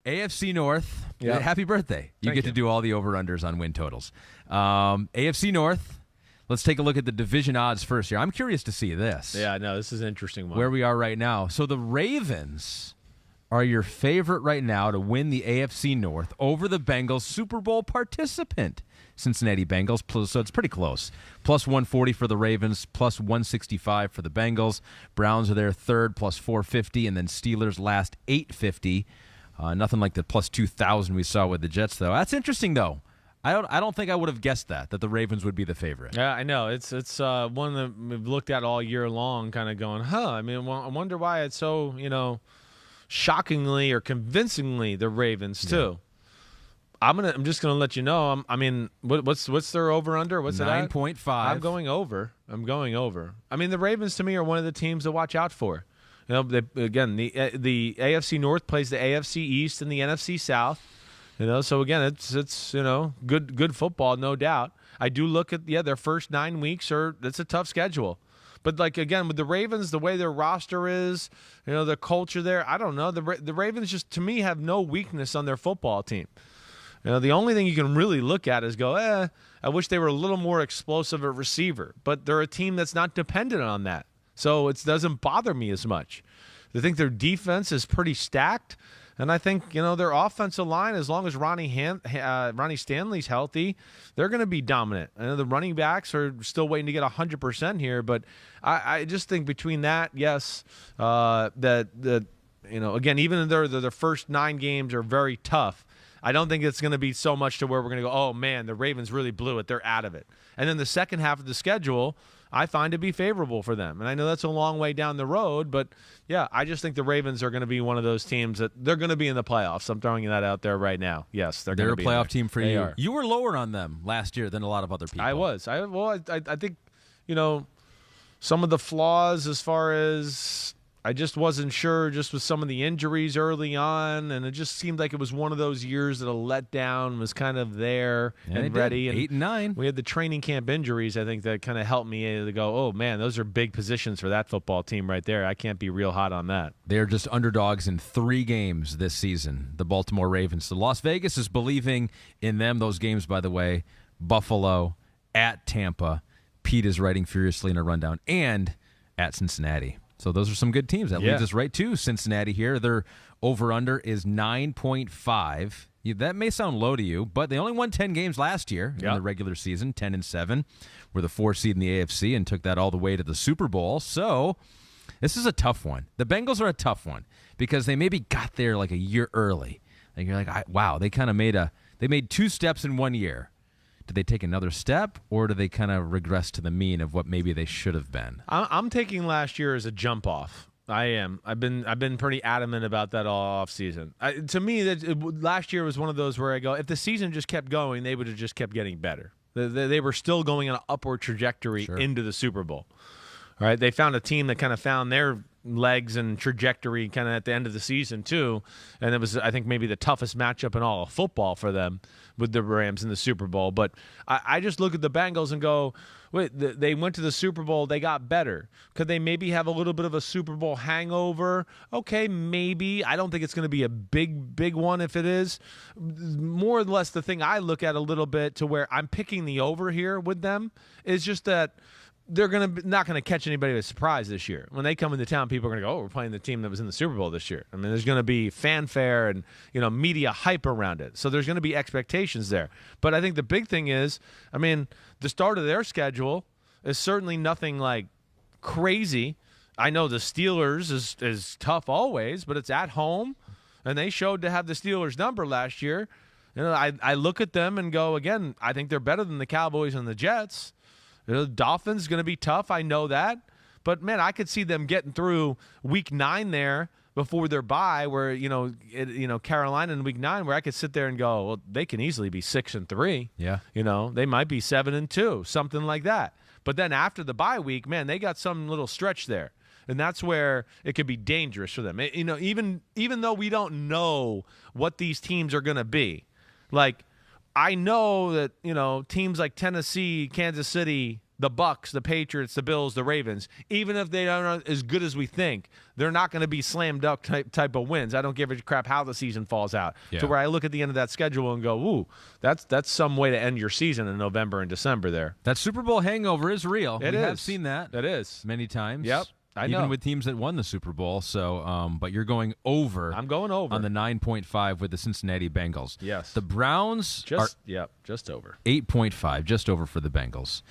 AFC North. Yeah. Happy birthday. You get to do all the over-unders on win totals. AFC North. Let's take a look at the division odds first here. I'm curious to see this. Yeah, no, this is an interesting one. Where we are right now. So the Ravens are your favorite right now to win the AFC North over the Bengals, Super Bowl participant, Cincinnati Bengals. So it's pretty close. Plus 140 for the Ravens, plus 165 for the Bengals. Browns are there third, plus 450, and then Steelers last 850. Nothing like the plus 2,000 we saw with the Jets, though. That's interesting, though. I don't think I would have guessed that the Ravens would be the favorite. Yeah, I know. It's one that we've looked at all year long, kind of going, I mean, I wonder why it's so, shockingly or convincingly the Ravens too. I'm just gonna let you know. I mean, what's their over under? What's it at? 9.5. I'm going over. I mean, the Ravens to me are one of the teams to watch out for. The AFC North plays the AFC East and the NFC South. So again, it's good football, no doubt. I do look at their first 9 weeks it's a tough schedule. But like again with the Ravens, the way their roster is, the culture there, I don't know. The Ravens just to me have no weakness on their football team. The only thing you can really look at is go, I wish they were a little more explosive at receiver. But they're a team that's not dependent on that. So it doesn't bother me as much. I think their defense is pretty stacked. And I think, their offensive line, as long as Ronnie Stanley's healthy, they're going to be dominant. I know the running backs are still waiting to get 100% here, but I just think between that, yes, again, even though their first 9 games are very tough, I don't think it's going to be so much to where we're going to go, oh, man, the Ravens really blew it. They're out of it. And then the second half of the schedule, I find to be favorable for them. And I know that's a long way down the road, but, yeah, I just think the Ravens are going to be one of those teams that they're going to be in the playoffs. I'm throwing that out there right now. Yes, they're going to be. They're a playoff team for you. Are. You were lower on them last year than a lot of other people. I was. I think, some of the flaws as far as I just wasn't sure just with some of the injuries early on, and it just seemed like it was one of those years that a letdown was kind of there and ready. And 8 and 9. We had the training camp injuries, I think, that kind of helped me to go, oh, man, those are big positions for that football team right there. I can't be real hot on that. They're just underdogs in 3 games this season, the Baltimore Ravens. So Las Vegas is believing in them. Those games, by the way, Buffalo, at Tampa, Pete is writing furiously in a rundown, and at Cincinnati. So those are some good teams. That leads us right to Cincinnati here. Their over-under is 9.5. That may sound low to you, but they only won 10 games last year in the regular season, 10-7. Were the 4 seed in the AFC and took that all the way to the Super Bowl. So this is a tough one. The Bengals are a tough one because they maybe got there like a year early. Like you're like, wow, they kind of made 2 steps in 1 year. Did they take another step, or do they kind of regress to the mean of what maybe they should have been? I'm taking last year as a jump off. I am. I've been pretty adamant about that all off season. To me, last year was one of those where I go, if the season just kept going, they would have just kept getting better. They were still going on an upward trajectory into the Super Bowl. All right, they found a team that kind of found their legs and trajectory kind of at the end of the season too, and it was, I think, maybe the toughest matchup in all of football for them with the Rams in the Super Bowl. But I just look at the Bengals and go, wait, they went to the Super Bowl, they got better. Could they maybe have a little bit of a Super Bowl hangover? Okay, maybe. I don't think it's going to be a big one. If it is, more or less the thing I look at a little bit to where I'm picking the over here with them is just that they're not going to catch anybody by surprise this year. When they come into town, people are going to go, oh, we're playing the team that was in the Super Bowl this year. I mean, there's going to be fanfare and, media hype around it. So there's going to be expectations there. But I think the big thing is, I mean, the start of their schedule is certainly nothing like crazy. I know the Steelers is tough always, but it's at home, and they showed to have the Steelers number last year. I look at them and go, again, I think they're better than the Cowboys and the Jets. The Dolphins going to be tough. I know that. But, man, I could see them getting through week 9 there before their bye where, Carolina in week 9 where I could sit there and go, well, they can easily be 6-3. Yeah. They might be 7-2, something like that. But then after the bye week, man, they got some little stretch there. And that's where it could be dangerous for them. Even though we don't know what these teams are going to be, like – I know that, teams like Tennessee, Kansas City, the Bucks, the Patriots, the Bills, the Ravens, even if they aren't as good as we think, they're not going to be slam dunk type of wins. I don't give a crap how the season falls out. Yeah. To where I look at the end of that schedule and go, ooh, that's some way to end your season in November and December there. That Super Bowl hangover is real. We have seen that. It is. Many times. Yep. I know. Even with teams that won the Super Bowl. So, but you're going over. I'm going over on the 9.5 with the Cincinnati Bengals. Yes. The Browns are just over 8.5, just over for the Bengals.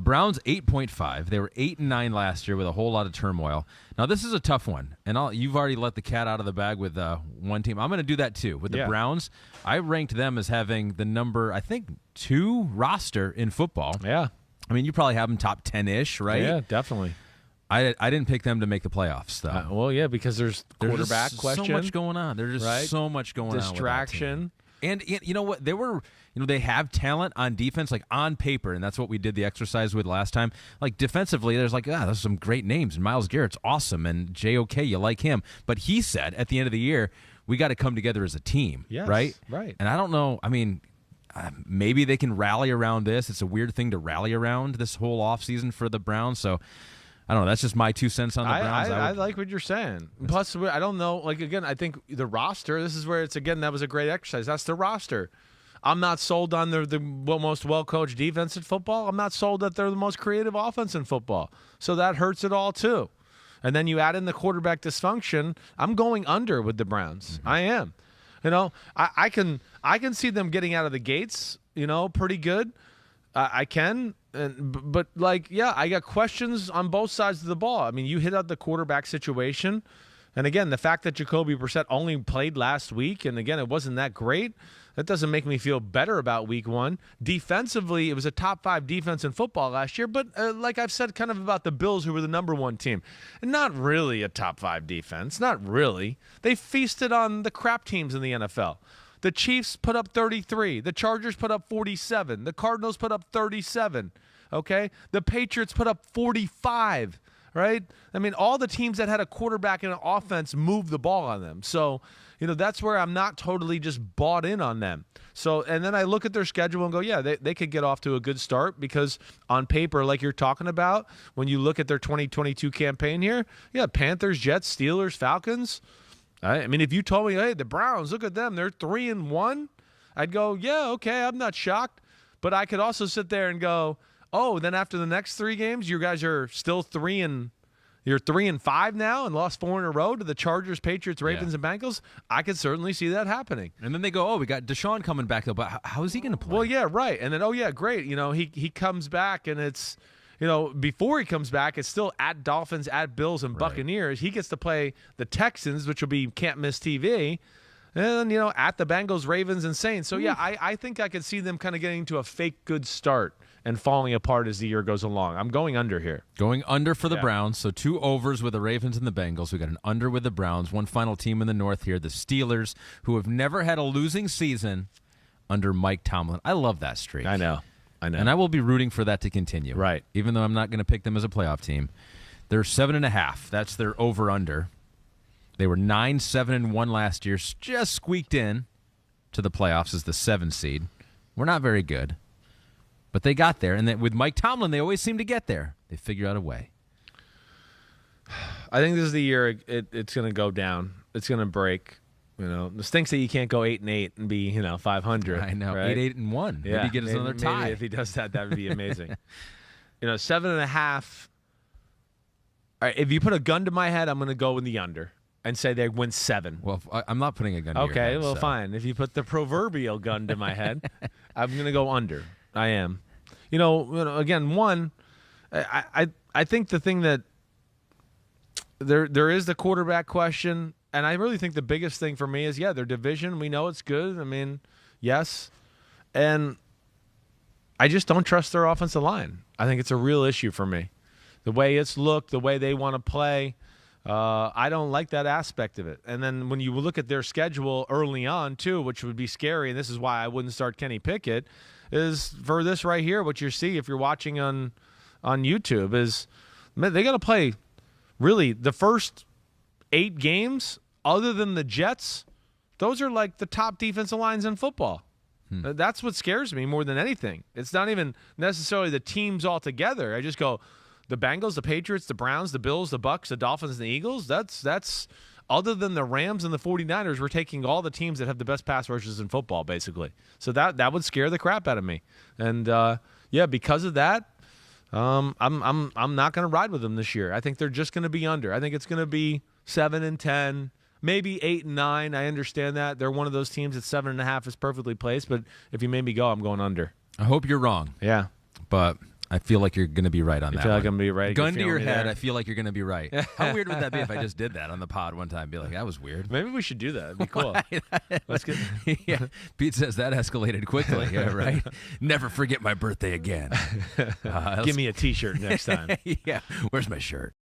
Browns 8.5. They were 8-9 last year with a whole lot of turmoil. Now this is a tough one, and you've already let the cat out of the bag with one team. I'm going to do that too with the Browns. I ranked them as having the number, I think, 2 roster in football. Yeah. I mean, you probably have them top 10-ish, right? Yeah, definitely. I didn't pick them to make the playoffs, though. Well, yeah, because there's quarterback just question. So much going on. There's just so much going on. Distraction. And you know what? They have talent on defense, like on paper, and that's what we did the exercise with last time. Like defensively, there's there's some great names. And Myles Garrett's awesome, and J.O.K., you like him. But he said at the end of the year, we got to come together as a team, right? Right. And I don't know. I mean, maybe they can rally around this. It's a weird thing to rally around this whole offseason for the Browns, so I don't know. That's just my 2 cents on the Browns. I like what you're saying. Plus, I don't know. Like, again, I think the roster, this is where it's, again, that was a great exercise. That's the roster. I'm not sold on the most well-coached defense in football. I'm not sold that they're the most creative offense in football. So that hurts it all, too. And then you add in the quarterback dysfunction. I'm going under with the Browns. I am. I can see them getting out of the gates, pretty good. I can. But I got questions on both sides of the ball. I mean, you hit out the quarterback situation. And again, the fact that Jacoby Brissett only played last week, and again, it wasn't that great, that doesn't make me feel better about week 1. Defensively, it was a top 5 defense in football last year, but like I've said kind of about the Bills, who were the number 1 team, not really a top 5 defense, not really. They feasted on the crap teams in the NFL. The Chiefs put up 33. The Chargers put up 47. The Cardinals put up 37. Okay? The Patriots put up 45. Right? I mean, all the teams that had a quarterback and an offense moved the ball on them. So, that's where I'm not totally just bought in on them. So, and then I look at their schedule and go, yeah, they could get off to a good start because on paper, like you're talking about, when you look at their 2022 campaign here, yeah, Panthers, Jets, Steelers, Falcons. I mean, if you told me, hey, the Browns, look at them, they're 3-1, I'd go, yeah, okay, I'm not shocked. But I could also sit there and go, oh, then after the next 3 games, you guys are still 3-5 now and lost 4 in a row to the Chargers, Patriots, Ravens, and Bengals. I could certainly see that happening. And then they go, oh, we got Deshaun coming back, though, but how is he going to play? Well, yeah, right. And then, oh, yeah, great. He comes back, and it's, before he comes back, it's still at Dolphins, at Bills, and Buccaneers. He gets to play the Texans, which will be can't-miss TV. And then, at the Bengals, Ravens, and Saints. So, yeah, I think I could see them kind of getting to a fake good start and falling apart as the year goes along. I'm going under here. Going under for the Browns. So 2 overs with the Ravens and the Bengals. We got an under with the Browns. One final team in the North here, the Steelers, who have never had a losing season under Mike Tomlin. I love that streak. I know. And I will be rooting for that to continue. Right. Even though I'm not going to pick them as a playoff team. They're 7.5. That's their over-under. They were 9-7-1 last year. Just squeaked in to the playoffs as the 7 seed. We're not very good. But they got there, and with Mike Tomlin, they always seem to get there. They figure out a way. I think this is the year it's going to go down. It's going to break. It stinks that you can't go 8-8 and be 500. I know, right? 8-1. Yeah, maybe get us another tie. Maybe if he does that, that would be amazing. 7.5. All right, if you put a gun to my head, I'm going to go with the under and say they win 7. Well, I'm not putting a gun to your head. Okay, well, fine. If you put the proverbial gun to my head, I'm going to go under. I am. Again, I think the thing that there is the quarterback question, and I really think the biggest thing for me is, their division. We know it's good. I mean, yes. And I just don't trust their offensive line. I think it's a real issue for me. The way it's looked, the way they want to play, I don't like that aspect of it. And then when you look at their schedule early on, too, which would be scary, and this is why I wouldn't start Kenny Pickett, is for this right here, what you see if you're watching on YouTube is they got to play really the first 8 games other than the Jets. Those are like the top defensive lines in football. That's what scares me more than anything. It's not even necessarily the teams all together. I just go, the Bengals, the Patriots, the Browns, the Bills, the Bucks, the Dolphins, and the Eagles. That's other than the Rams and the 49ers, we're taking all the teams that have the best pass rushes in football, basically. So that would scare the crap out of me. And because of that, I'm not going to ride with them this year. I think they're just going to be under. I think it's going to be 7-10. Maybe 8-9. I understand that. They're one of those teams that 7.5 is perfectly placed, but if you made me go, I'm going under. I hope you're wrong. Yeah. But I feel like you're going to be right on that. You feel one. like I'm going to be right? Gun to your head, I feel like you're going to be right. How weird would that be if I just did that on the pod one time? Be like, that was weird. Maybe we should do that. It'd be cool. Let's get. Yeah. Pete says that escalated quickly. Yeah, right. Never forget my birthday again. Give me a T-shirt next time. Yeah. Where's my shirt?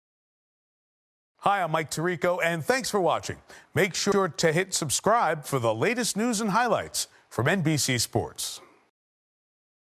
Hi, I'm Mike Tirico, and thanks for watching. Make sure to hit subscribe for the latest news and highlights from NBC Sports.